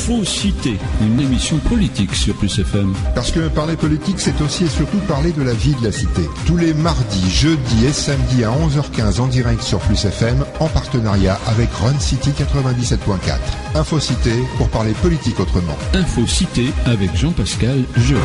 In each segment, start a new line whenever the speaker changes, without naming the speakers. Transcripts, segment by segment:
Info Cité, une émission politique sur Plus FM.
Parce que parler politique, c'est aussi et surtout parler de la vie de la cité. Tous les mardis, jeudis et samedis à 11h15 en direct sur Plus FM, en partenariat avec Run City 97.4. Info Cité pour parler politique autrement.
Info Cité avec Jean-Pascal Jeu.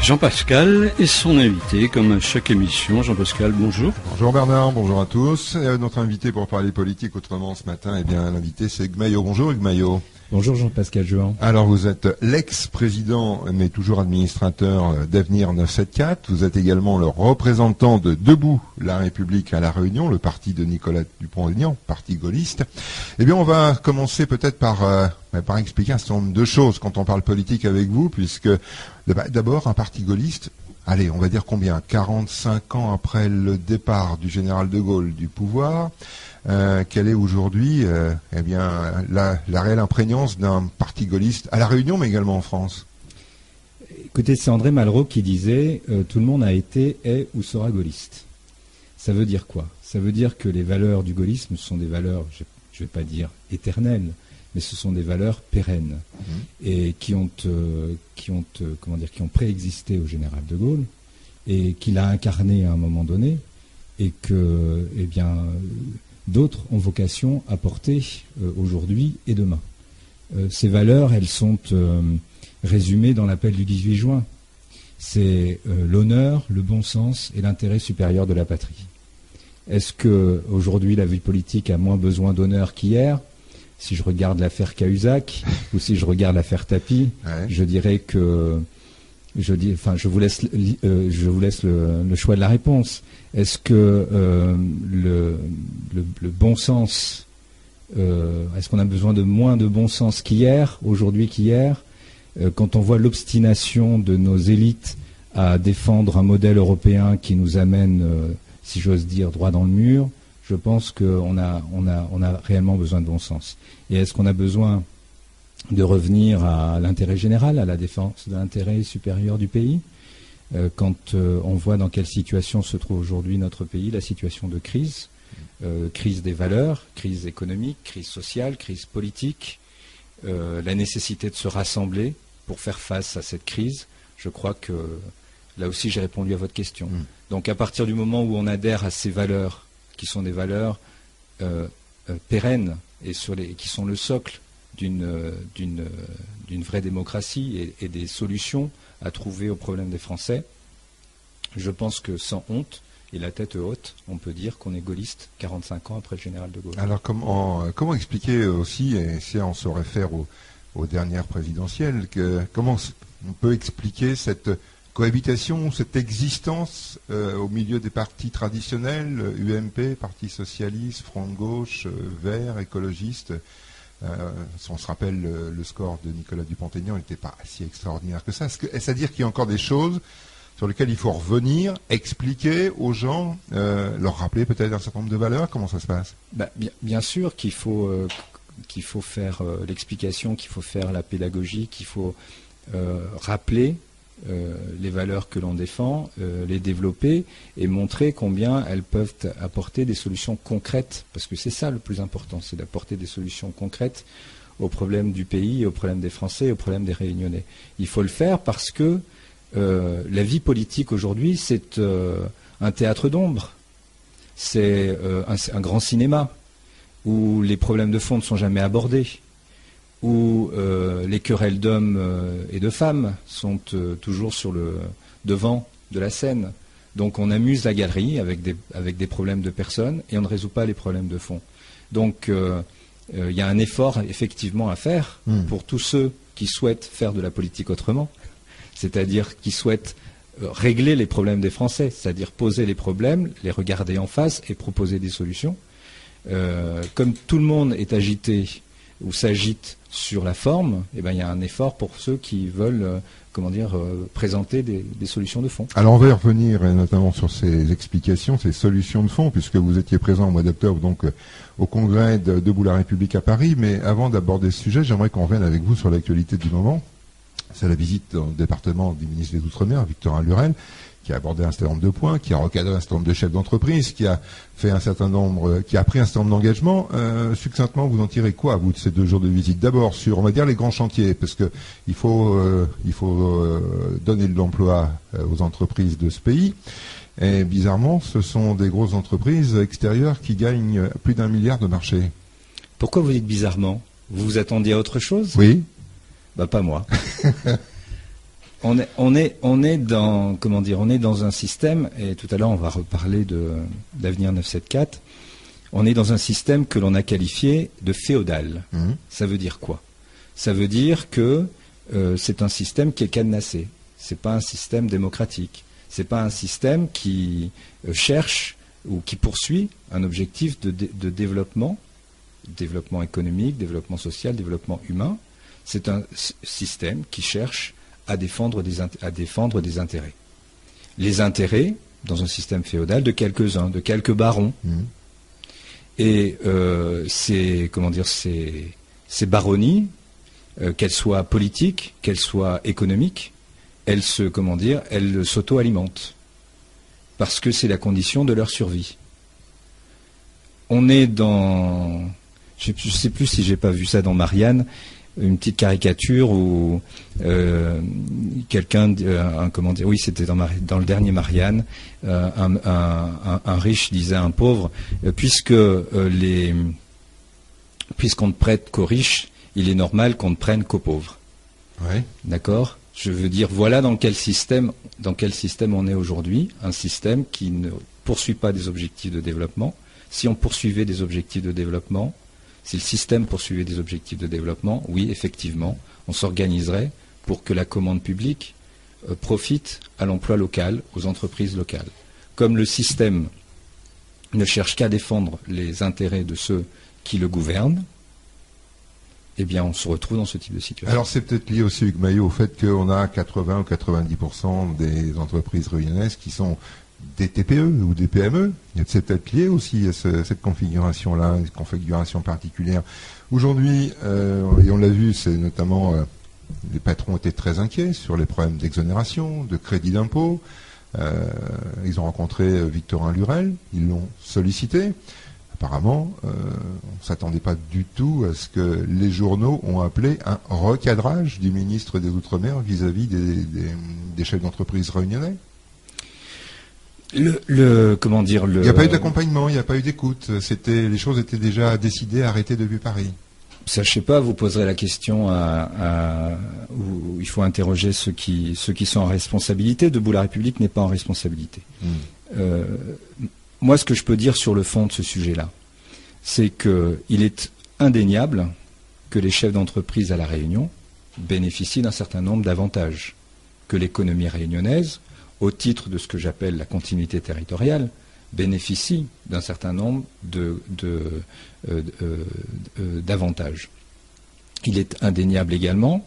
Jean-Pascal est son invité, comme à chaque émission. Jean-Pascal, bonjour.
Bonjour Bernard, bonjour à tous. Et notre invité pour parler politique autrement ce matin, eh bien l'invité c'est Hugues Maillot. Bonjour Hugues Maillot.
Bonjour Jean-Pascal Jehan.
Alors vous êtes l'ex-président, mais toujours administrateur d'Avenir 974. Vous êtes également le représentant de Debout la République à La Réunion, le parti de Nicolas Dupont-Aignan, parti gaulliste. Eh bien on va commencer peut-être par expliquer un certain nombre de choses quand on parle politique avec vous, puisque d'abord un parti gaulliste, allez, on va dire combien, 45 ans après le départ du général de Gaulle du pouvoir, quelle est aujourd'hui la réelle imprégnance d'un parti gaulliste à La Réunion, mais également en France?
Écoutez, c'est André Malraux qui disait tout le monde a été, est ou sera gaulliste. Ça veut dire quoi? Ça veut dire que les valeurs du gaullisme sont des valeurs, je ne vais pas dire éternelles, mais ce sont des valeurs pérennes et qui ont préexisté au général de Gaulle et qu'il a incarné à un moment donné, et que, d'autres ont vocation à porter aujourd'hui et demain. Ces valeurs, elles sont résumées dans l'appel du 18 juin. C'est l'honneur, le bon sens et l'intérêt supérieur de la patrie. Est-ce que aujourd'hui la vie politique a moins besoin d'honneur qu'hier? Si je regarde l'affaire Cahuzac ou si je regarde l'affaire Tapie, je dirais que je vous laisse le choix de la réponse. Est-ce que le bon sens, est-ce qu'on a besoin de moins de bon sens qu'hier, aujourd'hui qu'hier, quand on voit l'obstination de nos élites à défendre un modèle européen qui nous amène, si j'ose dire, droit dans le mur? Je pense qu'on a réellement besoin de bon sens. Et est-ce qu'on a besoin de revenir à l'intérêt général, à la défense de l'intérêt supérieur du pays? Quand on voit dans quelle situation se trouve aujourd'hui notre pays, la situation de crise, crise des valeurs, crise économique, crise sociale, crise politique, la nécessité de se rassembler pour faire face à cette crise, je crois que là aussi j'ai répondu à votre question. Donc à partir du moment où on adhère à ces valeurs, qui sont des valeurs pérennes et qui sont le socle d'une vraie démocratie et des solutions à trouver aux problèmes des Français, je pense que sans honte et la tête haute, on peut dire qu'on est gaulliste 45 ans après le général de Gaulle.
Alors comment expliquer aussi, et si on se réfère aux dernières présidentielles, comment on peut expliquer cette cohabitation, cette existence au milieu des partis traditionnels, UMP, Parti Socialiste, Front de Gauche, Verts, écologistes? Si on se rappelle le score de Nicolas Dupont-Aignan, il n'était pas si extraordinaire que ça. Est-ce à dire qu'il y a encore des choses sur lesquelles il faut revenir, expliquer aux gens, leur rappeler peut-être un certain nombre de valeurs? Comment ça se passe?
Bien sûr qu'il faut faire l'explication, qu'il faut faire la pédagogie, qu'il faut rappeler les valeurs que l'on défend, les développer et montrer combien elles peuvent apporter des solutions concrètes, parce que c'est ça le plus important, c'est d'apporter des solutions concrètes aux problèmes du pays, aux problèmes des Français, aux problèmes des Réunionnais. Il faut le faire parce que la vie politique aujourd'hui, c'est un théâtre d'ombre, c'est un grand cinéma où les problèmes de fond ne sont jamais abordés, où les querelles d'hommes et de femmes sont toujours sur le devant de la scène. Donc on amuse la galerie avec des problèmes de personnes et on ne résout pas les problèmes de fond. Donc il y a un effort effectivement à faire pour tous ceux qui souhaitent faire de la politique autrement, c'est-à-dire qui souhaitent régler les problèmes des Français, c'est-à-dire poser les problèmes, les regarder en face et proposer des solutions. Comme tout le monde est agité ou s'agite sur la forme, il y a un effort pour ceux qui veulent présenter des solutions de fond.
Alors on va y revenir, et notamment sur ces explications, ces solutions de fond, puisque vous étiez présent au mois d'octobre donc au congrès de Debout la République à Paris. Mais avant d'aborder ce sujet, j'aimerais qu'on revienne avec vous sur l'actualité du moment. C'est la visite dans le département du ministre des Outre-mer, Victorin Lurel, qui a abordé un certain nombre de points, qui a recadré un certain nombre de chefs d'entreprise, qui a pris un certain nombre d'engagements. Succinctement, vous en tirez quoi, vous, de ces 2 jours de visite? D'abord sur, on va dire, les grands chantiers, parce que il faut donner de l'emploi aux entreprises de ce pays. Et bizarrement, ce sont des grosses entreprises extérieures qui gagnent plus d'1 milliard de marché.
Pourquoi vous dites bizarrement? Vous vous attendiez à autre chose?
Oui.
Pas moi. On est dans un système, et tout à l'heure on va reparler d'Avenir 974, on est dans un système que l'on a qualifié de féodal. Ça veut dire quoi? Ça veut dire que c'est un système qui est cadenassé. C'est pas un système démocratique. C'est pas un système qui cherche ou qui poursuit un objectif de développement économique, développement social, développement humain. C'est un système qui cherche à défendre des intérêts. Les intérêts, dans un système féodal, de quelques-uns, de quelques barons. Et ces baronnies, qu'elles soient politiques, qu'elles soient économiques, elles s'auto-alimentent. Parce que c'est la condition de leur survie. On est dans... Je ne sais plus si j'ai pas vu ça dans Marianne, une petite caricature où quelqu'un, oui, c'était dans le dernier Marianne, un riche disait à un pauvre, puisqu'on ne prête qu'aux riches, il est normal qu'on ne prenne qu'aux pauvres.
Ouais.
D'accord? Je veux dire, voilà dans quel système on est aujourd'hui, un système qui ne poursuit pas des objectifs de développement. Si on poursuivait des objectifs de développement, si le système poursuivait des objectifs de développement, oui, effectivement, on s'organiserait pour que la commande publique profite à l'emploi local, aux entreprises locales. Comme le système ne cherche qu'à défendre les intérêts de ceux qui le gouvernent, eh bien, on se retrouve dans ce type de situation.
Alors, c'est peut-être lié aussi, Hugues Maillot, au fait qu'on a 80 ou 90% des entreprises réunionnaises qui sont des TPE ou des PME. C'est peut-être lié aussi à cette configuration-là, une configuration particulière. Aujourd'hui, et on l'a vu, c'est notamment les patrons étaient très inquiets sur les problèmes d'exonération, de crédit d'impôt. Ils ont rencontré Victorin Lurel, ils l'ont sollicité. Apparemment, on ne s'attendait pas du tout à ce que les journaux ont appelé un recadrage du ministre des Outre-mer vis-à-vis des chefs d'entreprise réunionnais.
Il n'y
a pas eu d'accompagnement, il n'y a pas eu d'écoute. Les choses étaient déjà décidées, arrêtées depuis Paris.
Ça, je sais pas, vous poserez la question où il faut interroger ceux qui sont en responsabilité. Debout la République n'est pas en responsabilité. Moi, ce que je peux dire sur le fond de ce sujet-là, c'est qu'il est indéniable que les chefs d'entreprise à La Réunion bénéficient d'un certain nombre d'avantages, que l'économie réunionnaise, au titre de ce que j'appelle la continuité territoriale, bénéficie d'un certain nombre d'avantages. Il est indéniable également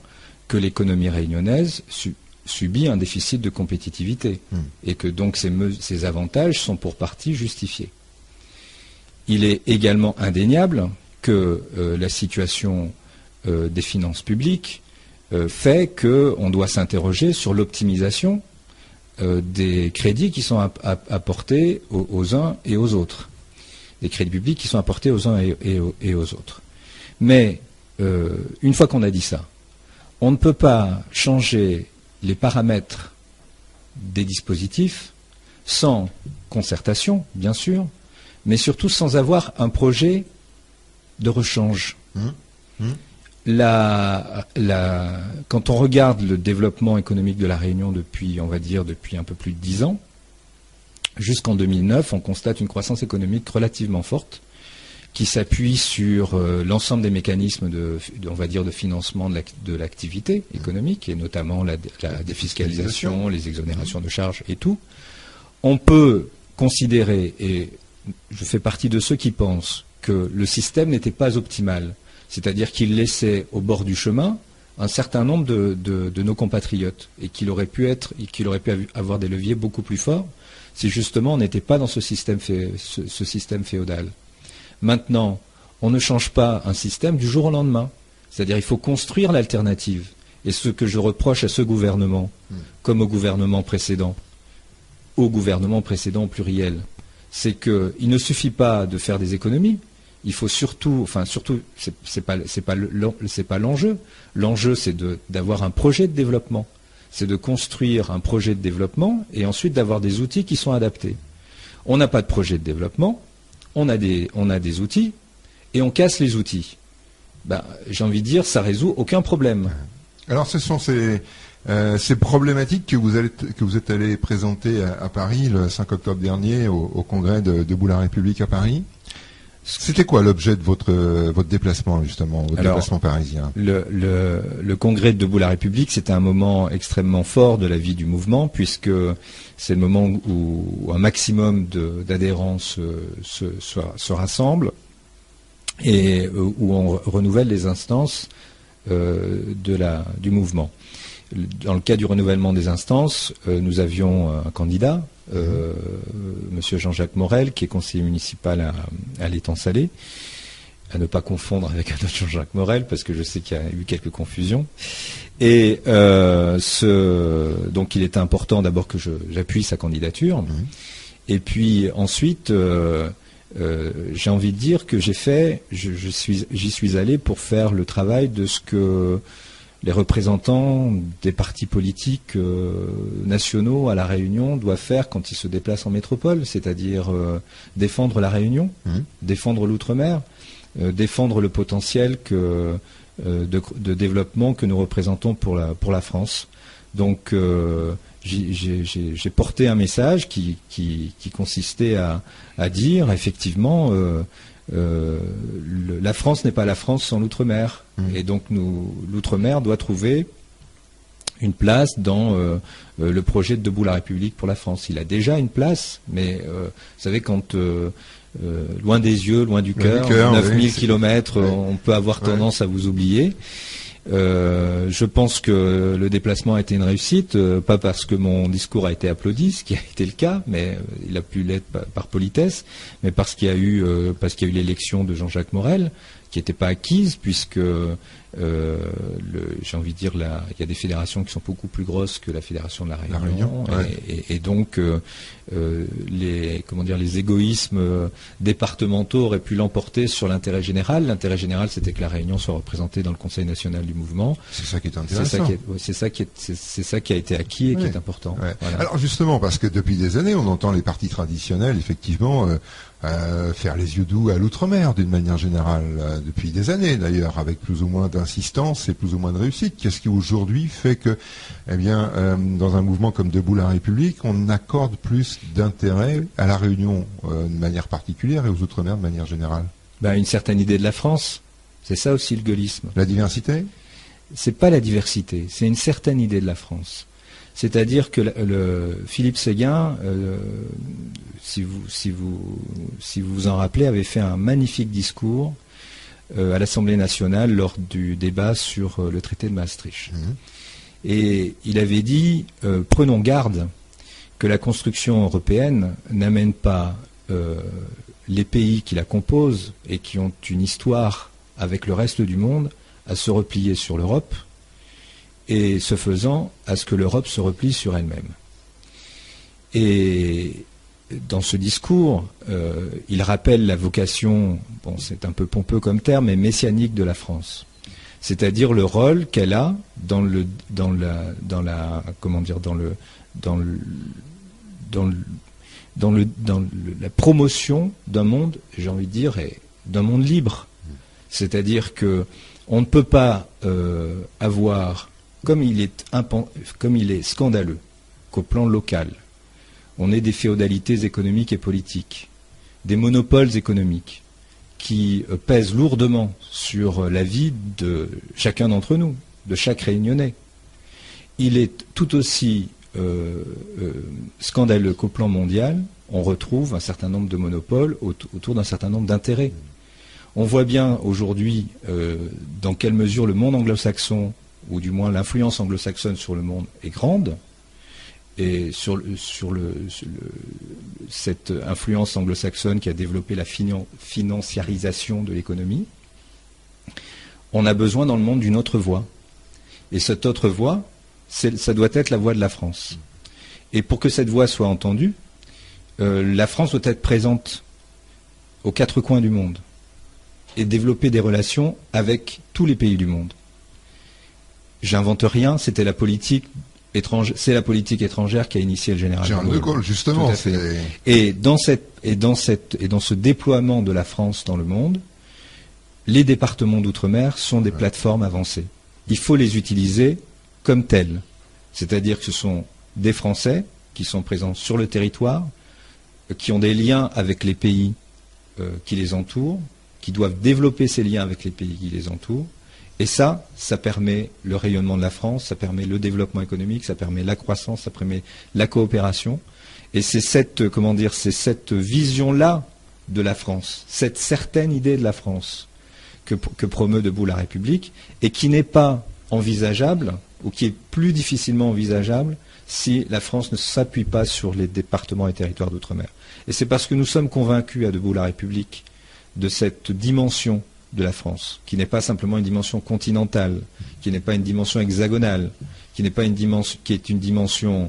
que l'économie réunionnaise subit un déficit de compétitivité et que donc ces avantages sont pour partie justifiés. Il est également indéniable que la situation des finances publiques fait qu'on doit s'interroger sur l'optimisation des crédits qui sont apportés aux uns et aux autres. Des crédits publics qui sont apportés aux uns et aux autres. Mais une fois qu'on a dit ça, on ne peut pas changer les paramètres des dispositifs sans concertation, bien sûr, mais surtout sans avoir un projet de rechange. Quand on regarde le développement économique de La Réunion depuis un peu plus de 10 ans, jusqu'en 2009, on constate une croissance économique relativement forte qui s'appuie sur l'ensemble des mécanismes de financement de l'activité économique, et notamment la défiscalisation, les exonérations de charges et tout. On peut considérer, et je fais partie de ceux qui pensent, que le système n'était pas optimal, c'est-à-dire qu'il laissait au bord du chemin un certain nombre de nos compatriotes, et qu'il aurait pu avoir des leviers beaucoup plus forts si justement on n'était pas dans ce système féodal. Maintenant, on ne change pas un système du jour au lendemain. C'est-à-dire il faut construire l'alternative. Et ce que je reproche à ce gouvernement, comme au gouvernement précédent, au gouvernement précédent au pluriel. C'est qu'il ne suffit pas de faire des économies. Il faut surtout, c'est pas l'enjeu. L'enjeu, c'est d'avoir un projet de développement. C'est de construire un projet de développement et ensuite d'avoir des outils qui sont adaptés. On n'a pas de projet de développement, on a des outils et on casse les outils. J'ai envie de dire, ça résout aucun problème.
Alors, ce sont ces problématiques que vous êtes allé présenter à Paris le 5 octobre dernier au congrès de Debout la République à Paris. C'était quoi l'objet de votre déplacement, justement, déplacement parisien?
Le congrès de Debout la République, c'était un moment extrêmement fort de la vie du mouvement, puisque c'est le moment où un maximum d'adhérents se rassemblent et où on renouvelle les instances du mouvement. Dans le cas du renouvellement des instances, nous avions un candidat, Monsieur Jean-Jacques Morel, qui est conseiller municipal à l'Étang-Salé, à ne pas confondre avec un autre Jean-Jacques Morel, parce que je sais qu'il y a eu quelques confusions. Et donc il était important d'abord que j'appuie sa candidature. Et puis ensuite, j'ai envie de dire que j'y suis allé pour faire le travail de ce que les représentants des partis politiques nationaux à La Réunion doivent faire quand ils se déplacent en métropole, c'est-à-dire défendre La Réunion, défendre l'outre-mer, défendre le potentiel de développement que nous représentons pour la France. Donc j'ai porté un message qui consistait à dire effectivement la France n'est pas la France sans l'outre-mer. Et donc l'outre-mer doit trouver une place dans le projet de Debout la République pour la France. Il a déjà une place, mais vous savez, quand loin des yeux, loin du cœur, 9000 kilomètres, on peut avoir tendance à vous oublier. Je pense que le déplacement a été une réussite, pas parce que mon discours a été applaudi, ce qui a été le cas, mais il a pu l'être par politesse, mais parce qu'il y a eu l'élection de Jean-Jacques Morel, qui n'était pas acquise, puisque j'ai envie de dire, il y a des fédérations qui sont beaucoup plus grosses que la fédération de La Réunion, et donc les égoïsmes départementaux auraient pu l'emporter sur l'intérêt général. L'intérêt général, c'était que La Réunion soit représentée dans le Conseil national du mouvement.
C'est ça qui est intéressant.
C'est ça qui a été acquis et qui est important. Voilà.
Alors justement, parce que depuis des années, on entend les partis traditionnels, effectivement, faire les yeux doux à l'outre-mer d'une manière générale, depuis des années d'ailleurs, avec plus ou moins d'insistance et plus ou moins de réussite. Qu'est-ce qui aujourd'hui fait que, dans un mouvement comme Debout la République, on accorde plus d'intérêt à la Réunion de manière particulière et aux outre-mer de manière générale?
Une certaine idée de la France, c'est ça aussi le gaullisme.
La diversité? C'est
pas la diversité, c'est une certaine idée de la France. C'est-à-dire que Philippe Séguin, si vous vous en rappelez, avait fait un magnifique discours à l'Assemblée nationale lors du débat sur le traité de Maastricht. Et il avait dit, prenons garde que la construction européenne n'amène pas les pays qui la composent et qui ont une histoire avec le reste du monde à se replier sur l'Europe, et ce faisant, à ce que l'Europe se replie sur elle-même. Et dans ce discours, il rappelle la vocation, c'est un peu pompeux comme terme, mais messianique de la France. C'est-à-dire le rôle qu'elle a dans la promotion d'un monde, j'ai envie de dire, d'un monde libre. C'est-à-dire que on ne peut pas avoir, comme il est scandaleux qu'au plan local, on ait des féodalités économiques et politiques, des monopoles économiques qui pèsent lourdement sur la vie de chacun d'entre nous, de chaque Réunionnais. Il est tout aussi scandaleux qu'au plan mondial, on retrouve un certain nombre de monopoles autour d'un certain nombre d'intérêts. On voit bien aujourd'hui dans quelle mesure le monde anglo-saxon, ou du moins l'influence anglo-saxonne sur le monde, est grande. Et cette influence anglo-saxonne qui a développé la financiarisation de l'économie, on a besoin dans le monde d'une autre voie. Et cette autre voie, ça doit être la voie de la France. Et pour que cette voix soit entendue, la France doit être présente aux 4 coins du monde et développer des relations avec tous les pays du monde. J'invente rien, c'était la politique étrangère, c'est la politique étrangère qui a initié le général
de Gaulle, justement.
Et dans ce déploiement de la France dans le monde, les départements d'outre-mer sont des plateformes avancées. Il faut les utiliser comme telles. C'est-à-dire que ce sont des Français qui sont présents sur le territoire, qui ont des liens avec les pays qui les entourent, qui doivent développer ces liens avec les pays qui les entourent. Et ça permet le rayonnement de la France, ça permet le développement économique, ça permet la croissance, ça permet la coopération. Et c'est cette vision-là de la France, cette certaine idée de la France que promeut debout la République, et qui n'est pas envisageable, ou qui est plus difficilement envisageable, si la France ne s'appuie pas sur les départements et territoires d'outre-mer. Et c'est parce que nous sommes convaincus à debout la République de cette dimension de la France, qui n'est pas simplement une dimension continentale, qui n'est pas une dimension hexagonale, qui est une dimension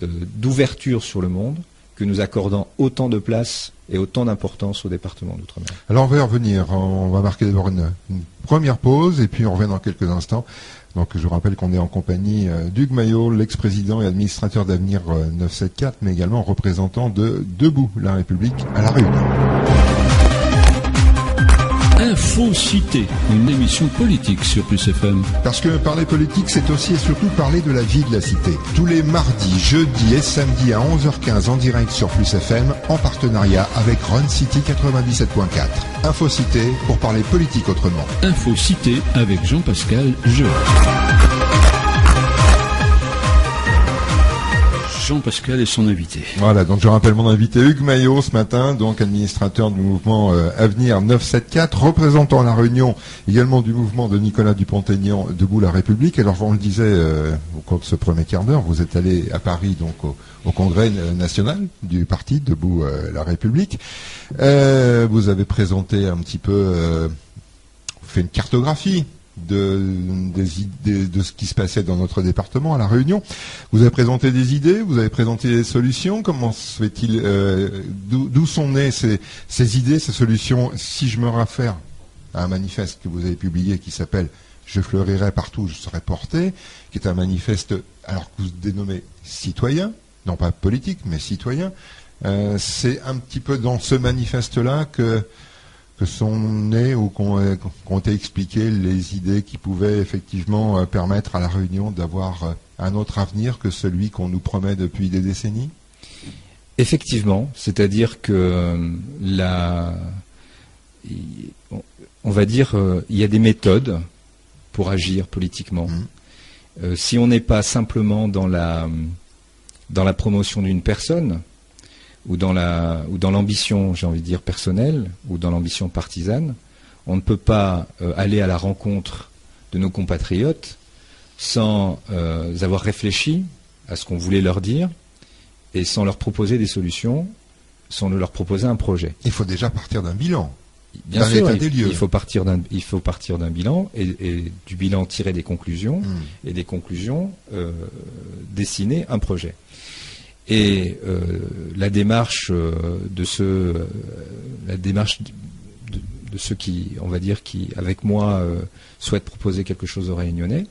d'ouverture sur le monde, que nous accordons autant de place et autant d'importance aux départements d'outre-mer.
Alors on va y revenir, on va marquer d'abord une première pause et puis on revient dans quelques instants. Donc je vous rappelle qu'on est en compagnie d'Hugues Maillot, l'ex-président et administrateur d'Avenir 974, mais également représentant de Debout la République à La Réunion.
Info Cité, une émission politique sur Plus FM.
Parce que parler politique, c'est aussi et surtout parler de la vie de la cité. Tous les mardis, jeudis et samedis à 11h15 en direct sur Plus FM, en partenariat avec Run City 97.4. Info Cité pour parler politique autrement.
Info Cité avec Jean-Pascal Jeu. Jean-Pascal et son invité.
Voilà, donc je rappelle mon invité Hugues Maillot ce matin, donc administrateur du mouvement Avenir 974, représentant La Réunion, également du mouvement de Nicolas Dupont-Aignan, Debout la République. Alors on le disait au cours de ce premier quart d'heure, vous êtes allé à Paris donc au congrès national du parti Debout la République. Vous avez présenté un petit peu, fait une cartographie de ce qui se passait dans notre département à La Réunion. Vous avez présenté des idées, vous avez présenté des solutions. Comment se fait-il, d'où sont nées ces idées, ces solutions? Si je me réfère à un manifeste que vous avez publié qui s'appelle « Je fleurirai partout où je serai porté », qui est un manifeste, alors que vous dénommez citoyen, non pas politique, mais citoyen. C'est un petit peu dans ce manifeste-là que sont nées ou qu'ont été expliquées les idées qui pouvaient effectivement permettre à La Réunion d'avoir un autre avenir que celui qu'on nous promet depuis des décennies?
Effectivement, c'est-à-dire que on va dire, il y a des méthodes pour agir politiquement. Si on n'est pas simplement dans la promotion d'une personne, ou dans l'ambition, j'ai envie de dire, personnelle, ou dans l'ambition partisane, on ne peut pas aller à la rencontre de nos compatriotes sans avoir réfléchi à ce qu'on voulait leur dire et sans leur proposer des solutions, sans leur proposer un projet.
Il faut déjà partir d'un bilan.
Bien sûr, il faut partir d'un bilan et du bilan tirer des conclusions et des conclusions dessiner un projet. Et la démarche de ceux qui, on va dire, qui avec moi souhaitent proposer quelque chose aux Réunionnais,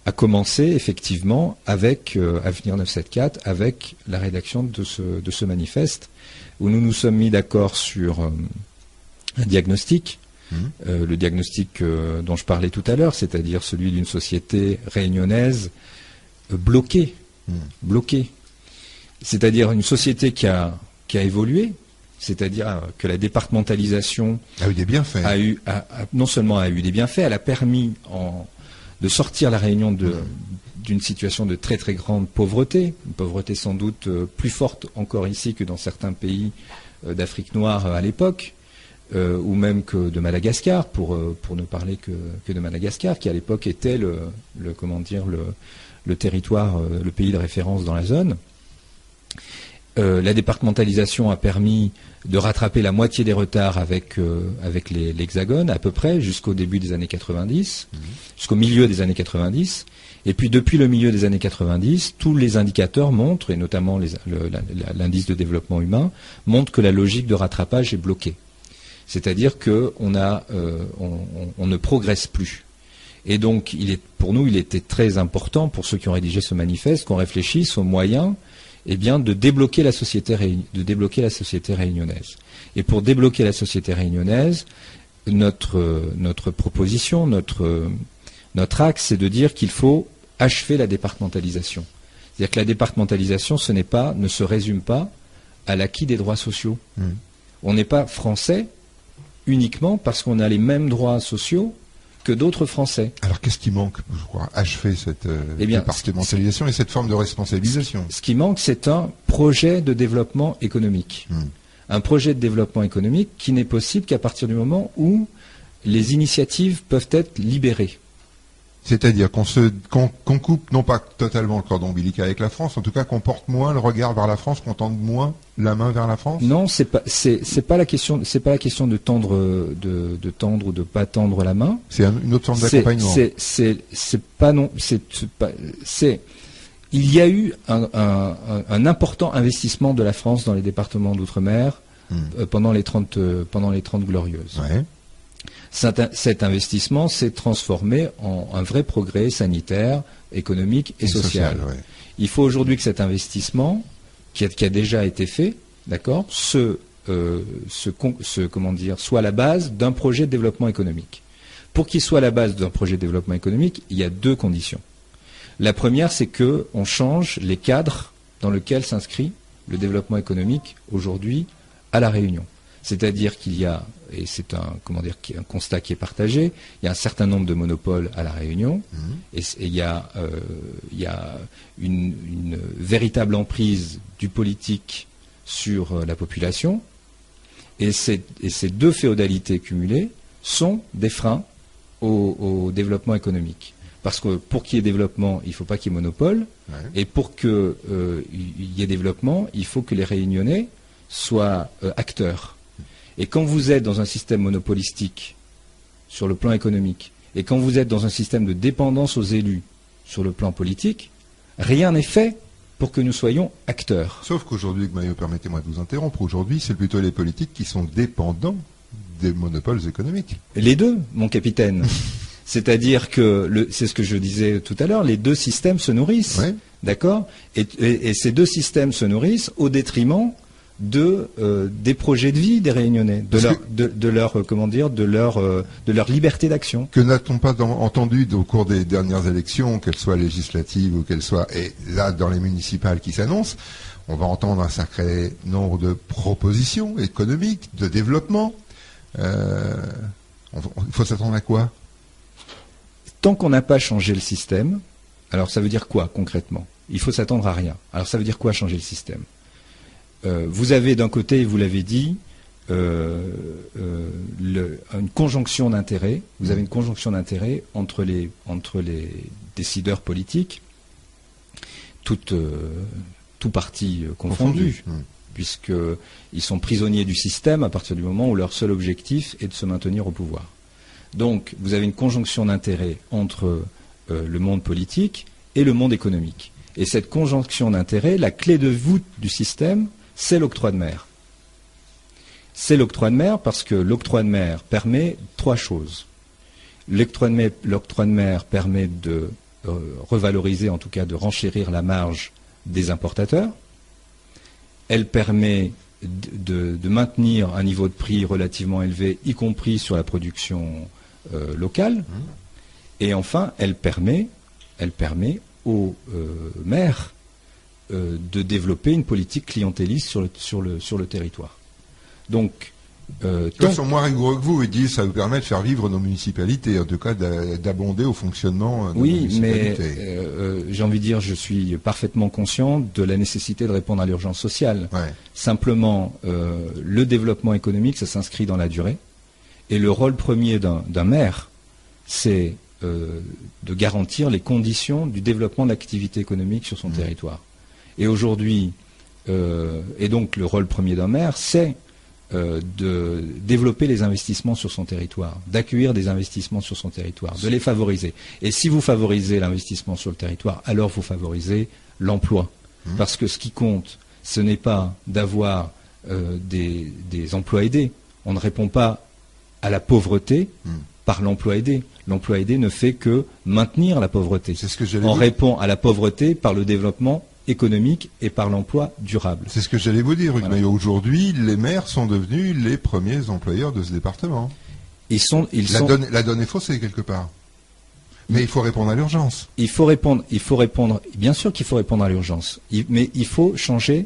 a commencé effectivement avec Avenir 974, avec la rédaction de ce manifeste, où nous nous sommes mis d'accord sur un diagnostic, le diagnostic dont je parlais tout à l'heure, c'est-à-dire celui d'une société réunionnaise bloquée. C'est-à-dire une société qui a évolué, c'est-à-dire que la départementalisation
a eu des bienfaits.
Non seulement a eu des bienfaits, elle a permis de sortir la Réunion d'une situation de très très grande pauvreté, une pauvreté sans doute plus forte encore ici que dans certains pays d'Afrique noire à l'époque, ou même que de Madagascar, pour ne parler que de Madagascar, qui à l'époque était le territoire, le pays de référence dans la zone. La départementalisation a permis de rattraper la moitié des retards avec l'Hexagone, à peu près, jusqu'au début des années 90. jusqu'au milieu des années 90. Et puis depuis le milieu des années 90, tous les indicateurs montrent, et notamment l'indice de développement humain, montre que la logique de rattrapage est bloquée. C'est-à-dire qu'on ne progresse plus. Et donc, pour nous, il était très important, pour ceux qui ont rédigé ce manifeste, qu'on réfléchisse aux moyens de débloquer la société réunionnaise. Et pour débloquer la société réunionnaise, notre proposition, notre axe, c'est de dire qu'il faut achever la départementalisation. C'est-à-dire que la départementalisation, ne se résume pas à l'acquis des droits sociaux. On n'est pas français uniquement parce qu'on a les mêmes droits sociaux que d'autres Français.
Alors qu'est-ce qui manque pour achever cette départementalisation et cette forme de responsabilisation?
Ce qui manque, c'est un projet de développement économique. Un projet de développement économique qui n'est possible qu'à partir du moment où les initiatives peuvent être libérées.
C'est-à-dire qu'on coupe non pas totalement le cordon ombilical avec la France, en tout cas qu'on porte moins le regard vers la France, qu'on tende moins la main vers la France.
Non, c'est pas la question de tendre ou de pas tendre la main.
C'est une autre forme d'accompagnement.
Il y a eu un important investissement de la France dans les départements d'outre-mer pendant les 30 glorieuses.
Ouais.
Cet investissement s'est transformé en un vrai progrès sanitaire, économique et social.
Ouais.
Il faut aujourd'hui que cet investissement, qui a déjà été fait, d'accord, soit la base d'un projet de développement économique. Pour qu'il soit la base d'un projet de développement économique, il y a deux conditions. La première, c'est qu'on change les cadres dans lesquels s'inscrit le développement économique aujourd'hui à La Réunion. C'est-à-dire qu'il y a, et c'est un constat qui est partagé, il y a un certain nombre de monopoles à La Réunion, et il y a une véritable emprise du politique sur la population, et ces deux féodalités cumulées sont des freins au développement économique. Parce que pour qu'il y ait développement, il ne faut pas qu'il y ait monopole, et pour qu'il y ait développement, il faut que les Réunionnais soient acteurs. Et quand vous êtes dans un système monopolistique sur le plan économique, et quand vous êtes dans un système de dépendance aux élus sur le plan politique, rien n'est fait pour que nous soyons acteurs.
Sauf qu'aujourd'hui, Maillot, permettez-moi de vous interrompre, aujourd'hui, c'est plutôt les politiques qui sont dépendants des monopoles économiques.
Les deux, mon capitaine. C'est-à-dire que, c'est ce que je disais tout à l'heure, les deux systèmes se nourrissent.
Ouais.
D'accord ? Et ces deux systèmes se nourrissent au détriment des projets de vie des Réunionnais, de leur liberté d'action.
Que n'a-t-on pas entendu au cours des dernières élections, qu'elles soient législatives ou qu'elles soient, et là dans les municipales qui s'annoncent, on va entendre un sacré nombre de propositions économiques, de développement. Il faut s'attendre à quoi?
Tant qu'on n'a pas changé le système, alors ça veut dire quoi concrètement? Il faut s'attendre à rien. Alors ça veut dire quoi changer le système? Vous avez d'un côté, vous l'avez dit, une conjonction d'intérêts. Vous avez une conjonction d'intérêts entre les décideurs politiques, tout parti confondu, puisqu'ils sont prisonniers du système à partir du moment où leur seul objectif est de se maintenir au pouvoir. Donc, vous avez une conjonction d'intérêts entre le monde politique et le monde économique. Et cette conjonction d'intérêts, la clé de voûte du système, c'est l'octroi de mer. C'est l'octroi de mer parce que l'octroi de mer permet trois choses. L'octroi de mer permet de revaloriser, en tout cas de renchérir la marge des importateurs. Elle permet de maintenir un niveau de prix relativement élevé, y compris sur la production locale. Et enfin, elle permet aux maires de développer une politique clientéliste sur le territoire. Donc,
ils sont moins rigoureux que vous, ils disent que ça vous permet de faire vivre nos municipalités, en tout cas d'abonder au fonctionnement de nos municipalités.
Oui, mais j'ai envie de dire, je suis parfaitement conscient de la nécessité de répondre à l'urgence sociale.
Ouais.
Simplement, le développement économique, ça s'inscrit dans la durée, et le rôle premier d'un maire, c'est de garantir les conditions du développement de l'activité économique sur son territoire. Et aujourd'hui, et donc le rôle premier d'un maire, c'est de développer les investissements sur son territoire, d'accueillir des investissements sur son territoire, de les favoriser. Et si vous favorisez l'investissement sur le territoire, alors vous favorisez l'emploi. Parce que ce qui compte, ce n'est pas d'avoir des emplois aidés. On ne répond pas à la pauvreté par l'emploi aidé. L'emploi aidé ne fait que maintenir la pauvreté.
C'est ce que j'allais
On
vous...
répond à la pauvreté par le développement économique et par l'emploi durable.
C'est ce que j'allais vous dire, Hugues
Voilà.
Maillot. Aujourd'hui, les maires sont devenus les premiers employeurs de ce département. La donne est faussée quelque part. Mais il faut répondre à l'urgence.
Il faut répondre, bien sûr qu'il faut répondre à l'urgence, mais il faut changer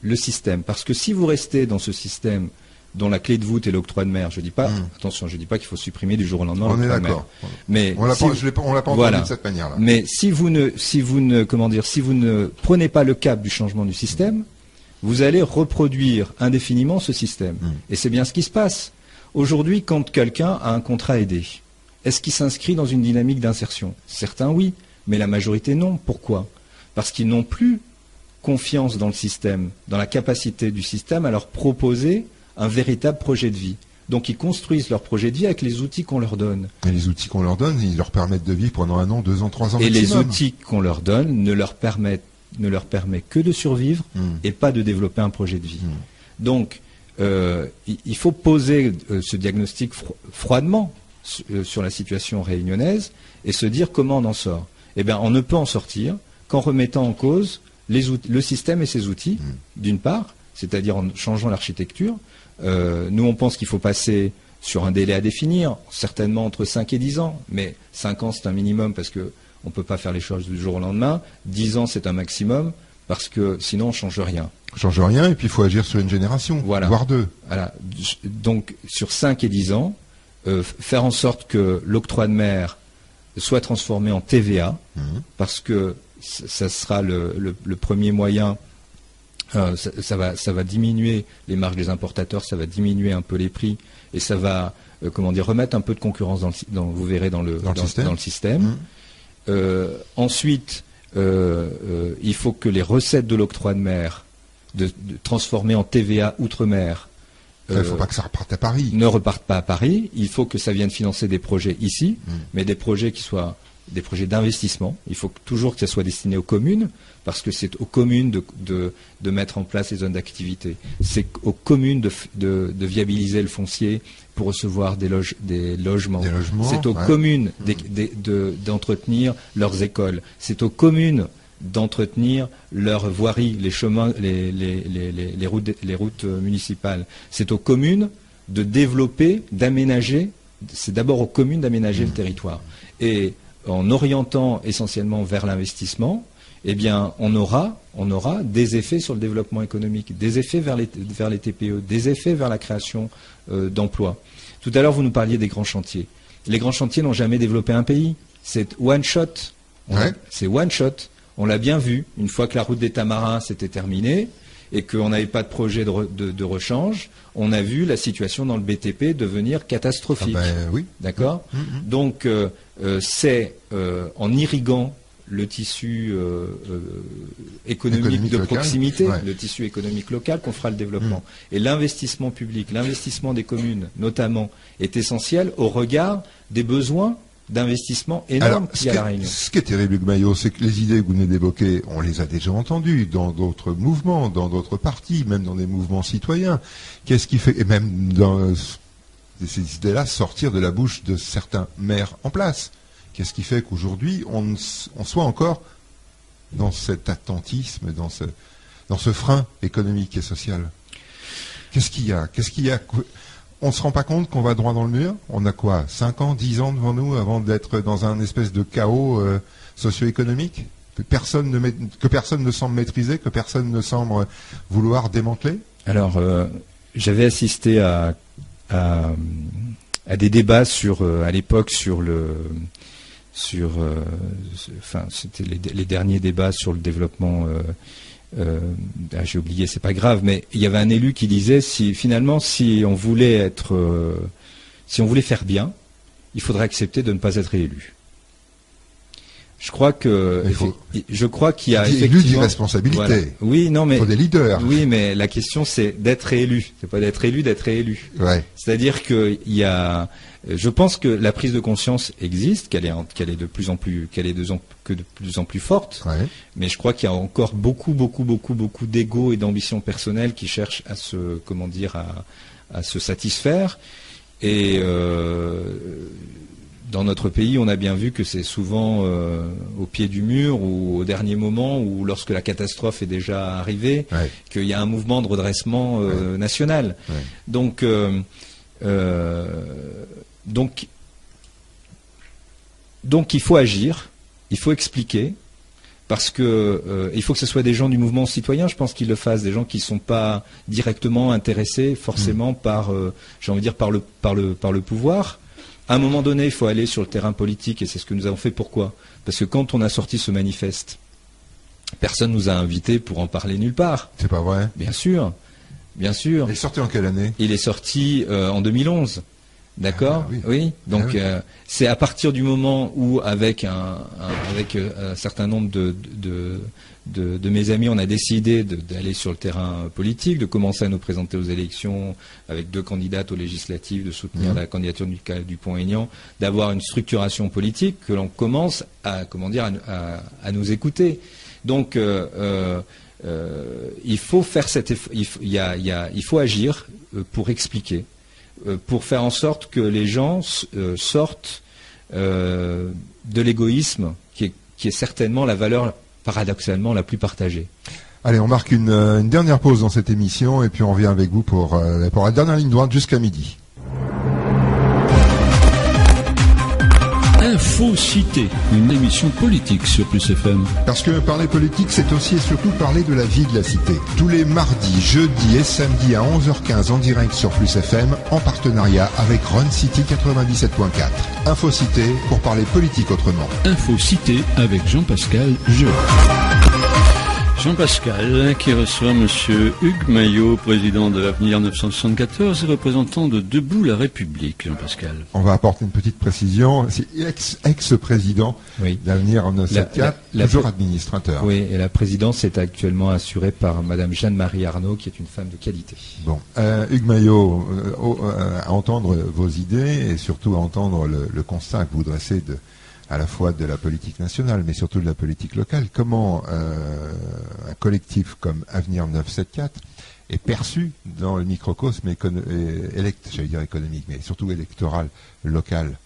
le système. Parce que si vous restez dans ce système dont la clé de voûte est l'octroi de mer, je dis pas, attention, je dis pas qu'il faut supprimer du jour au lendemain
On est
l'octroi de mer.
d'accord.
Mais
On l'a
si
pas
voilà.
entendu de cette manière-là.
Mais si vous ne prenez pas le cap du changement du système, vous allez reproduire indéfiniment ce système. Et c'est bien ce qui se passe. Aujourd'hui, quand quelqu'un a un contrat aidé, est-ce qu'il s'inscrit dans une dynamique d'insertion? Certains oui, mais la majorité non. Pourquoi? Parce qu'ils n'ont plus confiance dans le système, dans la capacité du système à leur proposer un véritable projet de vie. Donc ils construisent leur projet de vie avec les outils qu'on leur donne.
Et les outils qu'on leur donne, ils leur permettent de vivre pendant 1 an, 2 ans, 3 ans
Et
maximum.
les outils qu'on leur donne ne leur permet que de survivre et pas de développer un projet de vie. Donc il faut poser ce diagnostic froidement sur la situation réunionnaise et se dire comment on en sort. Eh bien, on ne peut en sortir qu'en remettant en cause le système et ses outils, d'une part, c'est-à-dire en changeant l'architecture. Nous, on pense qu'il faut passer sur un délai à définir, certainement entre 5 et 10 ans, mais 5 ans, c'est un minimum parce qu'on ne peut pas faire les choses du jour au lendemain. 10 ans, c'est un maximum parce que sinon, on ne change rien.
On change rien et puis il faut agir sur une génération,
Voilà.
voire 2.
Voilà. Donc, sur 5 et 10 ans, faire en sorte que l'octroi de mer soit transformé en TVA, parce que ça sera le premier moyen. Ça va diminuer les marges des importateurs, ça va diminuer un peu les prix et ça va remettre un peu de concurrence vous verrez dans le système. Ensuite, il faut que les recettes de l'octroi de mer de transformer en TVA outre-mer
Il ne faut pas que ça reparte à Paris.
Ne repartent pas à Paris. Il faut que ça vienne financer des projets ici, mais des projets qui soient des projets d'investissement. Il faut toujours que ça soit destiné aux communes, parce que c'est aux communes de mettre en place les zones d'activité. C'est aux communes de viabiliser le foncier pour recevoir des logements. C'est aux communes d'entretenir leurs écoles. C'est aux communes d'entretenir leurs voiries, les chemins, les routes municipales. C'est aux communes de développer, d'aménager. C'est d'abord aux communes d'aménager le territoire. Et en orientant essentiellement vers l'investissement, eh bien, on aura des effets sur le développement économique, des effets vers les TPE, des effets vers la création d'emplois. Tout à l'heure, vous nous parliez des grands chantiers. Les grands chantiers n'ont jamais développé un pays. C'est one shot. C'est one shot. On l'a bien vu. Une fois que la route des Tamarins s'était terminée et qu'on n'avait pas de projet de rechange, on a vu la situation dans le BTP devenir catastrophique.
Oui.
D'accord. Donc, c'est en irriguant le tissu économique de proximité, le tissu économique local, qu'on fera le développement. Et l'investissement public, l'investissement des communes notamment, est essentiel au regard des besoins d'investissement énormes qu'il y a à La Réunion.
Ce qui est terrible, Hugues Maillot, c'est que les idées que vous venez d'évoquer, on les a déjà entendues dans d'autres mouvements, dans d'autres partis, même dans des mouvements citoyens. Qu'est-ce qui fait, et même dans ces idées-là, sortir de la bouche de certains maires en place? Qu'est-ce qui fait qu'aujourd'hui, on soit encore dans cet attentisme, dans ce frein économique et social? Qu'est-ce qu'il y a? On ne se rend pas compte qu'on va droit dans le mur? On a quoi, 5 ans, 10 ans devant nous avant d'être dans un espèce de chaos socio-économique que personne ne semble maîtriser, que personne ne semble vouloir démanteler? Alors,
j'avais assisté à des débats à l'époque c'était les derniers débats sur le développement. J'ai oublié, c'est pas grave, mais il y avait un élu qui disait si on voulait faire bien, il faudrait accepter de ne pas être élu. Je crois que qu'il y a
élu d'irresponsabilité.
Voilà. Oui, non, mais
il faut des leaders.
Oui, mais la question c'est d'être réélu. C'est pas d'être élu, d'être réélu.
Ouais.
C'est-à-dire que je pense que la prise de conscience existe, qu'elle est de plus en plus forte.
Ouais.
Mais je crois qu'il y a encore beaucoup d'ego et d'ambition personnelle qui cherchent à se satisfaire. Et dans notre pays, on a bien vu que c'est souvent au pied du mur ou au dernier moment ou lorsque la catastrophe est déjà arrivée,
ouais,
qu'il y a un mouvement de redressement national.
Ouais.
Donc, il faut agir, il faut expliquer, parce que il faut que ce soit des gens du mouvement citoyen, je pense qu'ils le fassent, des gens qui ne sont pas directement intéressés forcément par le pouvoir. À un moment donné, il faut aller sur le terrain politique, et c'est ce que nous avons fait. Pourquoi? Parce que quand on a sorti ce manifeste, personne nous a invités pour en parler nulle part.
C'est pas vrai?
Bien sûr, bien sûr.
Il est sorti en quelle année?
Il est sorti en 2011. D'accord?
Ah, oui.
Oui. Donc
oui.
c'est à partir du moment où, avec un certain nombre de mes amis, on a décidé d'aller sur le terrain politique, de commencer à nous présenter aux élections avec 2 candidates aux législatives, de soutenir la candidature du Dupont-Aignan, d'avoir une structuration politique, que l'on commence à nous écouter. Donc il faut faire cet effort, il faut agir pour expliquer, pour faire en sorte que les gens sortent de l'égoïsme qui est certainement la valeur paradoxalement la plus partagée.
Allez, on marque une dernière pause dans cette émission et puis on revient avec vous pour la dernière ligne droite jusqu'à midi.
Info Cité, une émission politique sur Plus FM.
Parce que parler politique, c'est aussi et surtout parler de la vie de la cité. Tous les mardis, jeudis et samedis à 11h15 en direct sur Plus FM, en partenariat avec Run City 97.4. Info Cité pour parler politique autrement.
Info Cité avec Jean-Pascal Jeu. Jean-Pascal qui reçoit Monsieur Hugues Maillot, président de l'Avenir 974 et représentant de Debout la République. Jean-Pascal.
On va apporter une petite précision. C'est ex-président d'Avenir 974, toujours administrateur.
Oui, et la présidence est actuellement assurée par Madame Jeanne-Marie Arnaud, qui est une femme de qualité.
Bon, Hugues Maillot, à entendre vos idées et surtout à entendre le constat que vous dressez à la fois de la politique nationale, mais surtout de la politique locale. Comment un collectif comme Avenir 974 est perçu dans le microcosme économique, mais surtout électoral, local?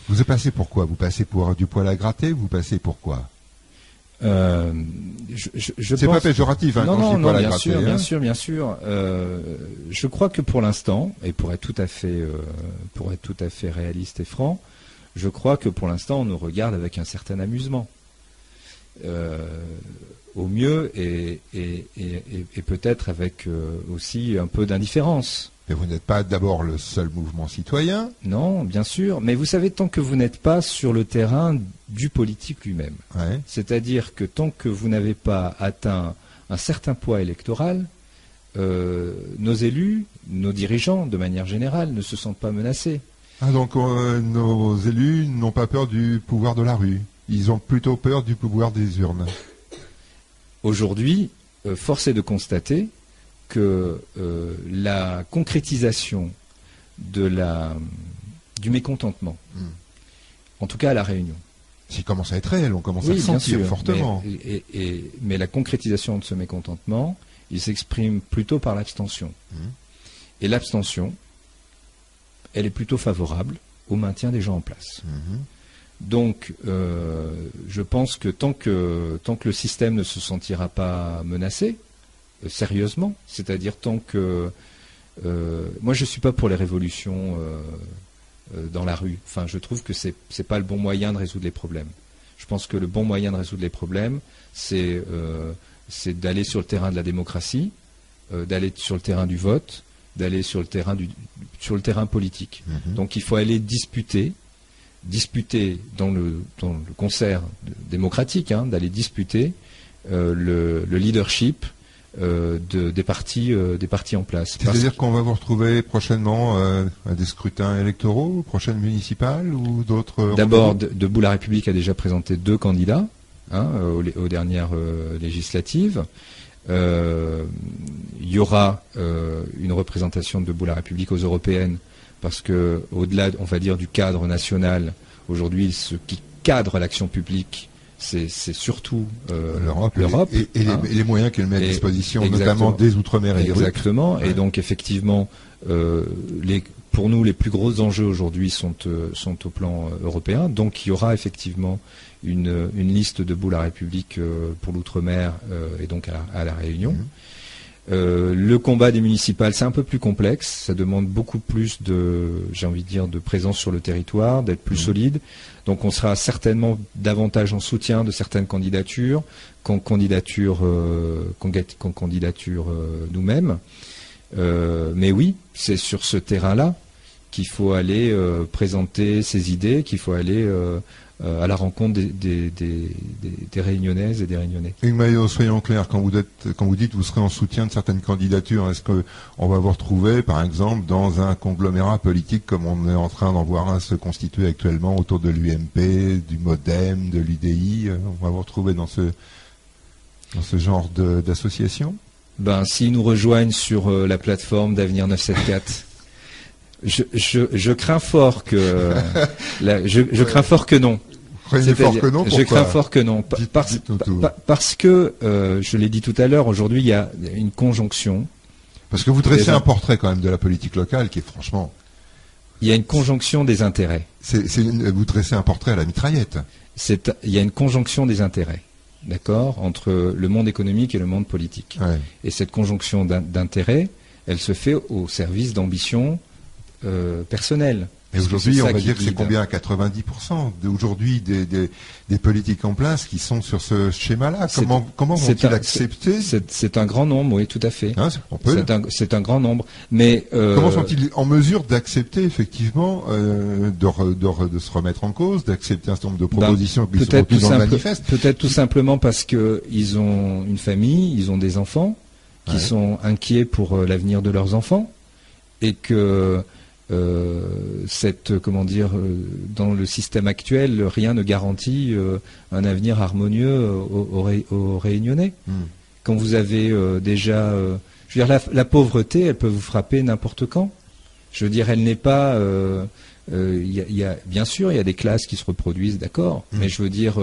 Vous passez pour quoi? Vous passez pour du poil à gratter? Vous passez pour quoi?
C'est
pas péjoratif, hein, quand je dis poil à gratter.
Bien sûr. Je crois que pour l'instant, et pour être tout à fait réaliste et franc, je crois que pour l'instant, on nous regarde avec un certain amusement. Au mieux, et peut-être avec aussi un peu d'indifférence.
Mais vous n'êtes pas d'abord le seul mouvement citoyen?
Non, bien sûr. Mais vous savez, tant que vous n'êtes pas sur le terrain du politique lui-même, c'est-à-dire que tant que vous n'avez pas atteint un certain poids électoral, nos élus, nos dirigeants, de manière générale, ne se sentent pas menacés.
Ah, donc nos élus n'ont pas peur du pouvoir de la rue. Ils ont plutôt peur du pouvoir des urnes.
Aujourd'hui, force est de constater que la concrétisation du mécontentement, en tout cas à La Réunion,
s'il commence à être réel, on commence à le sentir fortement.
Mais la concrétisation de ce mécontentement, il s'exprime plutôt par l'abstention. Et l'abstention, elle est plutôt favorable au maintien des gens en place. Donc, je pense que tant que le système ne se sentira pas menacé, sérieusement, c'est-à-dire tant que... moi, je ne suis pas pour les révolutions dans la rue. Enfin, je trouve que c'est pas le bon moyen de résoudre les problèmes. Je pense que le bon moyen de résoudre les problèmes, c'est d'aller sur le terrain de la démocratie, d'aller sur le terrain du vote, d'aller sur le terrain politique. Donc il faut aller disputer dans le concert démocratique, d'aller disputer le leadership des partis en place.
C'est-à-dire qu'on va vous retrouver prochainement à des scrutins électoraux, prochaines municipales ou d'autres?
D'abord, Debout la République a déjà présenté 2 candidats aux dernières législatives. Il y aura une représentation de Debout la République aux européennes, parce que au-delà, on va dire, du cadre national, aujourd'hui, ce qui cadre l'action publique, c'est surtout l'Europe
et les moyens qu'elle met à disposition, notamment des Outre-mer et des RUP.
Exactement. Et donc effectivement, pour nous, les plus gros enjeux aujourd'hui sont au plan européen. Donc il y aura effectivement une liste de Debout la République pour l'Outre-mer et donc à la Réunion. Le combat des municipales, c'est un peu plus complexe. Ça demande beaucoup plus de présence sur le territoire, d'être plus solide. Donc on sera certainement davantage en soutien de certaines candidatures qu'en candidature nous-mêmes. Mais oui, c'est sur ce terrain-là qu'il faut aller présenter ses idées, qu'il faut aller à la rencontre des Réunionnaises et des Réunionnais.
Hugues Maillot, soyons clairs, quand vous dites que vous serez en soutien de certaines candidatures, est-ce qu'on va vous retrouver, par exemple, dans un conglomérat politique comme on est en train d'en voir un se constituer actuellement autour de l'UMP, du MoDem, de l'UDI? On va vous retrouver dans ce genre d'association?
S'ils nous rejoignent sur la plateforme d'Avenir 974, je crains fort que je crains fort que non.
Fort que non. Pourquoi?
Je crains fort que non. Parce que je l'ai dit tout à l'heure, aujourd'hui il y a une conjonction.
Parce que vous dressez un portrait quand même de la politique locale qui est franchement.
Il y a une conjonction des intérêts.
Vous dressez un portrait à la mitraillette.
Il y a une conjonction des intérêts, d'accord, entre le monde économique et le monde politique.
Ouais.
Et cette conjonction d'intérêts, elle se fait au service d'ambitions personnelles.
Et aujourd'hui, on va dire que c'est combien? 90% d'aujourd'hui des politiques en place qui sont sur ce schéma-là. Comment vont-ils accepter?
C'est un grand nombre, oui, tout à fait. C'est un grand nombre. Mais
comment sont-ils en mesure d'accepter effectivement de se remettre en cause, d'accepter un certain nombre de propositions qui sont plus dans le manifeste?
Peut-être tout simplement parce que ils ont une famille, ils ont des enfants qui sont inquiets pour l'avenir de leurs enfants, et que dans le système actuel, rien ne garantit un avenir harmonieux aux Réunionnais. Quand vous avez déjà, je veux dire, la pauvreté, elle peut vous frapper n'importe quand. Je veux dire, elle n'est pas. Bien sûr, il y a des classes qui se reproduisent, d'accord. Mais je veux dire,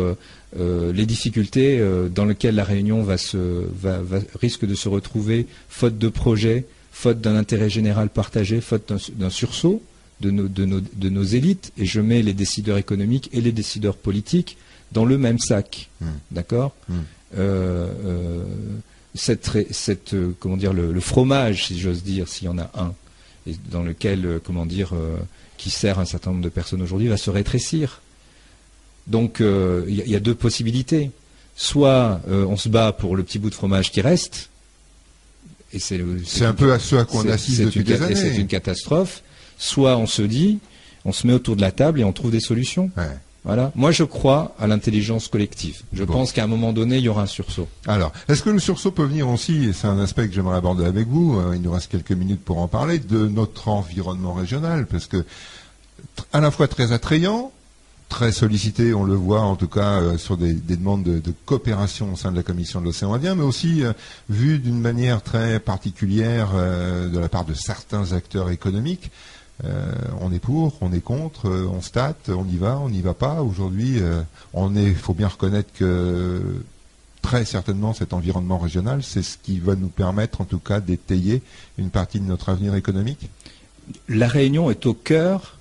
les difficultés dans lesquelles la Réunion risque de se retrouver, faute de projets, faute d'un intérêt général partagé, faute d'un sursaut de nos élites, et je mets les décideurs économiques et les décideurs politiques dans le même sac, d'accord. Le fromage, si j'ose dire, s'il y en a un, et dans lequel, qui sert un certain nombre de personnes aujourd'hui, va se rétrécir. Donc, il y a 2 possibilités. Soit on se bat pour le petit bout de fromage qui reste, et c'est
un peu à ce à quoi on assiste depuis des années.
Et c'est une catastrophe. Soit on se dit, on se met autour de la table et on trouve des solutions.
Ouais.
Voilà. Moi, je crois à l'intelligence collective. Je pense qu'à un moment donné, il y aura un sursaut.
Alors, est-ce que le sursaut peut venir aussi, et c'est un aspect que j'aimerais aborder avec vous, il nous reste quelques minutes pour en parler, de notre environnement régional, parce que à la fois très attrayant, très sollicité, on le voit en tout cas sur des demandes de coopération au sein de la Commission de l'Océan Indien, mais aussi vu d'une manière très particulière de la part de certains acteurs économiques. On est pour, on est contre, on se tâte, on y va pas. Aujourd'hui, faut bien reconnaître que très certainement cet environnement régional, c'est ce qui va nous permettre en tout cas d'étayer une partie de notre avenir économique.
La Réunion est au cœur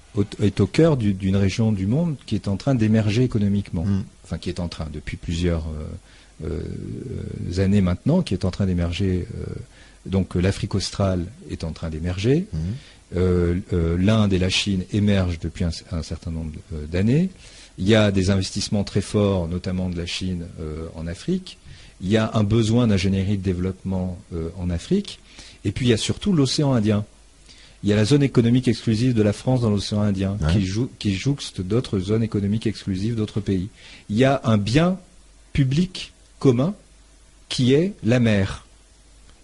d'une région du monde qui est en train d'émerger économiquement. Enfin, qui est en train, depuis plusieurs années maintenant, qui est en train d'émerger. Donc l'Afrique australe est en train d'émerger. L'Inde et la Chine émergent depuis un certain nombre d'années. Il y a des investissements très forts, notamment de la Chine en Afrique. Il y a un besoin d'ingénierie de développement en Afrique. Et puis il y a surtout l'océan Indien. Il y a la zone économique exclusive de la France dans l'océan Indien, qui jouxte d'autres zones économiques exclusives d'autres pays. Il y a un bien public commun qui est la mer.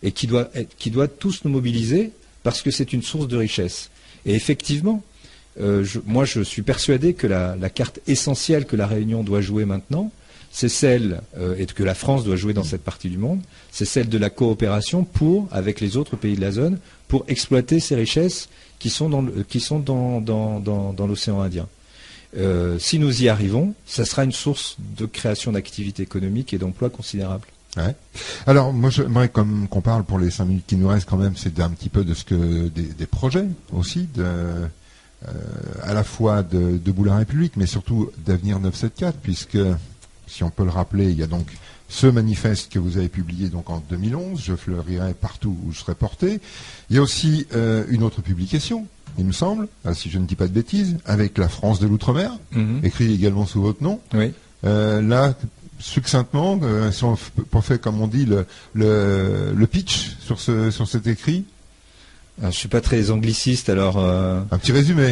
et qui doit tous nous mobiliser parce que c'est une source de richesse. Et effectivement, moi je suis persuadé que la carte essentielle que la Réunion doit jouer maintenant, c'est celle, et que la France doit jouer dans cette partie du monde, c'est celle de la coopération avec les autres pays de la zone, pour exploiter ces richesses qui sont dans l'océan Indien. Si nous y arrivons, ça sera une source de création d'activités économiques et d'emplois considérables.
Ouais. Alors, moi, j'aimerais qu'on parle pour les 5 minutes qui nous restent quand même, c'est un petit peu de des projets aussi, à la fois de Debout la République, mais surtout d'Avenir 974, puisque, si on peut le rappeler, il y a donc ce manifeste que vous avez publié donc en 2011, je fleurirai partout où je serai porté. Il y a aussi une autre publication, il me semble, si je ne dis pas de bêtises, avec la France de l'Outre-mer, écrit également sous votre nom.
Oui.
Là, succinctement, si on fait, comme on dit, le pitch sur cet écrit.
Alors, je suis pas très angliciste, alors
un petit résumé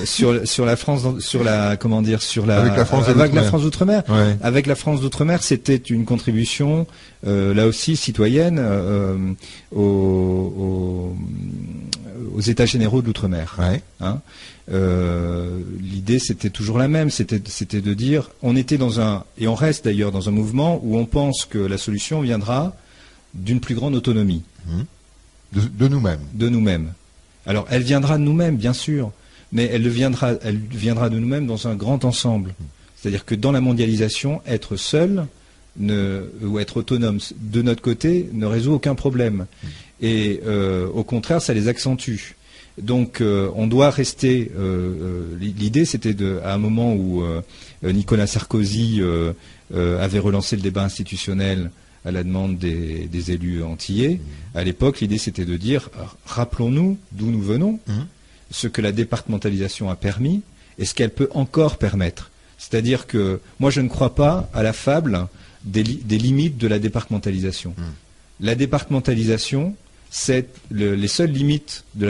sur la France,
avec la France
d'outre-mer.
Ouais.
Avec la France d'outre-mer, c'était une contribution là aussi citoyenne aux États généraux de l'outre-mer.
Ouais.
Hein, l'idée c'était toujours la même, c'était de dire, on était et on reste d'ailleurs dans un mouvement où on pense que la solution viendra d'une plus grande autonomie.
De nous-mêmes.
De nous-mêmes. Alors, elle viendra de nous-mêmes, bien sûr, mais elle viendra de nous-mêmes dans un grand ensemble. C'est-à-dire que dans la mondialisation, être seul ou être autonome de notre côté ne résout aucun problème. Et au contraire, ça les accentue. Donc, on doit rester. L'idée, c'était à un moment où Nicolas Sarkozy avait relancé le débat institutionnel à la demande des élus antillais. À l'époque, l'idée c'était de dire, rappelons-nous d'où nous venons, ce que la départementalisation a permis et ce qu'elle peut encore permettre. C'est-à-dire que moi je ne crois pas à la fable des limites de la départementalisation. La départementalisation, c'est la seule limite de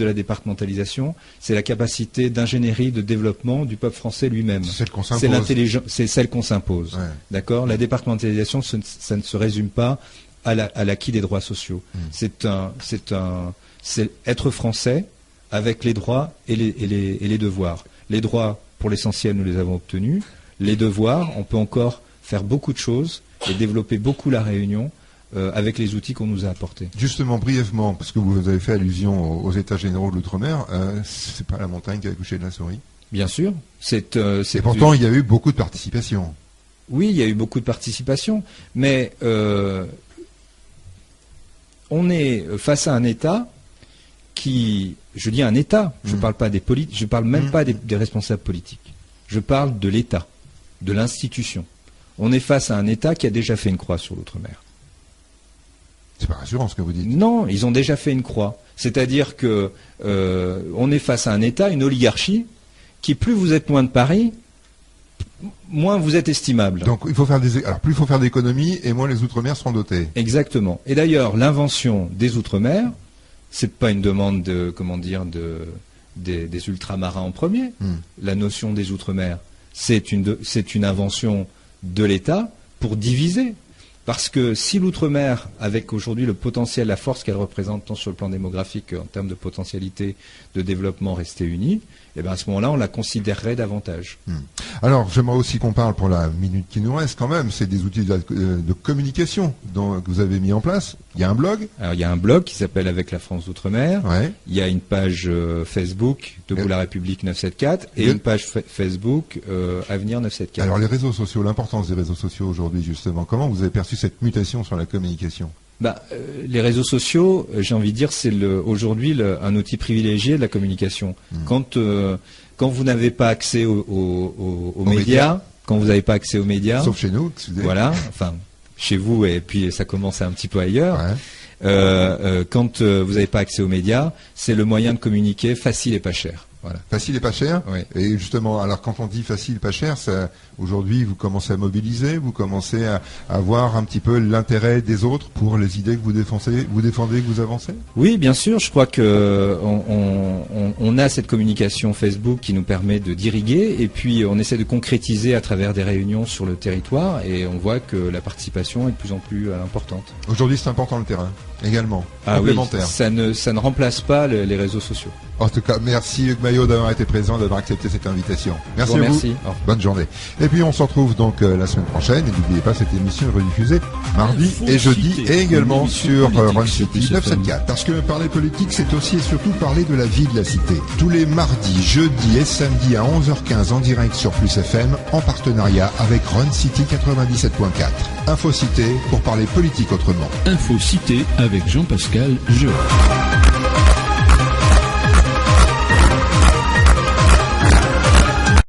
la départementalisation, c'est la capacité d'ingénierie, de développement du peuple français lui-même.
C'est celle qu'on s'impose.
C'est l'intelligence, c'est celle qu'on s'impose.
Ouais.
D'accord ? La départementalisation, ça ne se résume pas à l'acquis des droits sociaux. C'est être français avec les droits et les devoirs. Les droits, pour l'essentiel, nous les avons obtenus. Les devoirs, on peut encore faire beaucoup de choses et développer beaucoup la Réunion avec les outils qu'on nous a apportés.
Justement, brièvement, parce que vous avez fait allusion aux États généraux de l'Outre-mer, c'est pas la montagne qui a accouché de la souris.
Bien sûr.
Et pourtant, il y a eu beaucoup de participation.
Oui, il y a eu beaucoup de participation, mais on est face à un État qui, je dis un État, je parle pas je parle même pas des responsables politiques. Je parle de l'État, de l'institution. On est face à un État qui a déjà fait une croix sur l'Outre-mer.
C'est pas rassurant ce que vous dites.
Non, ils ont déjà fait une croix. C'est-à-dire que on est face à un État, une oligarchie, qui plus vous êtes loin de Paris, moins vous êtes estimable.
Donc il faut faire plus il faut faire d'économies et moins les Outre-mer seront dotés.
Exactement. Et d'ailleurs, l'invention des Outre-mer, c'est pas une demande des ultramarins en premier. La notion des Outre-mer, c'est une invention de l'État pour diviser. Parce que si l'outre-mer, avec aujourd'hui le potentiel, la force qu'elle représente tant sur le plan démographique qu'en termes de potentialité de développement, restait unie, et bien à ce moment-là, on la considérerait davantage.
Alors, j'aimerais aussi qu'on parle, pour la minute qui nous reste quand même, c'est des outils de communication que vous avez mis en place. Il y a un blog. Alors,
il y a un blog qui s'appelle Avec la France d'Outre-mer.
Ouais.
Il y a une page Facebook, Debout la République 974, et une page Facebook Avenir 974.
Alors, les réseaux sociaux, l'importance des réseaux sociaux aujourd'hui, justement, comment vous avez perçu cette mutation sur la communication ?
Les réseaux sociaux, j'ai envie de dire, c'est aujourd'hui un outil privilégié de la communication. Quand vous n'avez pas accès aux médias, quand vous n'avez pas accès aux médias,
sauf chez nous, excusez.
Voilà, enfin chez vous et puis ça commence un petit peu ailleurs. Ouais. Quand vous n'avez pas accès aux médias, c'est le moyen de communiquer facile et pas cher. Voilà.
Facile et pas cher.
Oui.
Et justement, alors quand on dit facile, pas cher, aujourd'hui vous commencez à mobiliser, vous commencez à voir un petit peu l'intérêt des autres pour les idées que vous défendez, que vous avancez.
Oui, bien sûr. Je crois que on a cette communication Facebook qui nous permet de d'irriguer, et puis on essaie de concrétiser à travers des réunions sur le territoire, et on voit que la participation est de plus en plus importante.
Aujourd'hui, c'est important le terrain également.
Ah
complémentaire.
Oui, ça ne remplace pas les réseaux sociaux.
En tout cas, merci Hugues Maillot d'avoir été présent, d'avoir accepté cette invitation. Merci à vous.
Merci.
Bonne journée. Et puis on se retrouve donc la semaine prochaine. Et n'oubliez pas, cette émission est rediffusée mardi et jeudi, et également sur Run City 974. Parce que parler politique, c'est aussi et surtout parler de la vie de la cité. Tous les mardis, jeudis et samedis à 11h15 en direct sur Plus FM, en partenariat avec Run City 97.4. Info Cité pour parler politique autrement.
Info Cité avec Jean-Pascal Jeu.